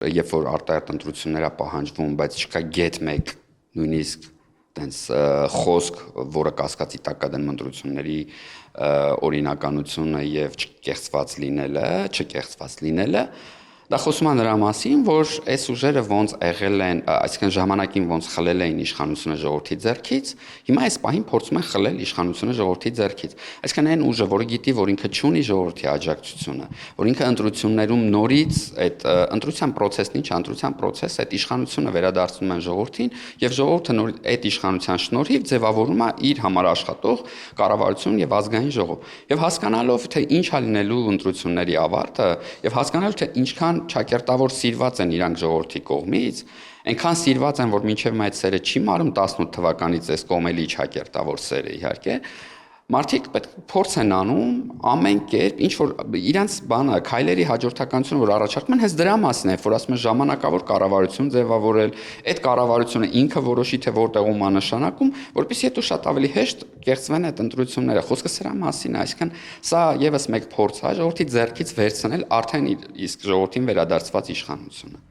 Երբ որ արտահերտ ընտրություններ է պահանջվում, բայց չկա գետ մեկ նույնիսկ տենց խոսք, որը կասկածի տակ կա դնում ընտրությունների օրինականությունը եւ չկեղծված լինելը, դա խոսում է նրա մասին, որ այս ուժերը ոնց եղել են, այսինքն ժամանակին ոնց խլել էին իշխանությունը ժողովրդի ձեռքից, հիմա այս պահին փորձում են խլել իշխանությունը ժողովրդի ձեռքից։ Այսինքն այն ուժը, որը գիտի, որ ինքը չունի ժողովրդի աջակցությունը, որ ինքը ընտրություններում նորից այդ ընտրության process-ն ինչ, ընտրության process-ը այդ իշխանությունը վերադարձնում են ժողովրդին եւ ժողովուրդը նոր այդ իշխանության շնորհիվ ձևավորում է իր համար աշխատող կառավարություն եւ ազգային ժողով։ Եվ հասկանալով թե ինչ է լինելու ընտրությունների ավարտը եւ հասկանալով թե ինչքան ճակերտավոր սիրված են իրանք ժողովրդի կողմից, այնքան սիրված են, որ մինչև այդ սերը չի մարում 18 թվականից այս կողմելի ճակերտավոր սերը իհարկե, մարդիկ պետք փորձ են անում ամեն կերպ, ինչ որ իրանց բանը, քայլերի հաջորդականությունը, որ առաջարկում են, հենց դրա մասին է, որ ասում են ժամանակավոր կառավարություն ձևավորել, այդ կառավարությունը ինքը որոշի թե որտեղում է նշանակում, որպեսզի հետո շատ ավելի հեշտ կեղծվեն այդ ընտրությունները։ Խոսքը սրա մասին է, այսինքն սա եւս մեկ փորձ է ժողովրդի ձեռքից վերցնել արդեն իսկ ժողովրդին վերադարձված իշխանությունը։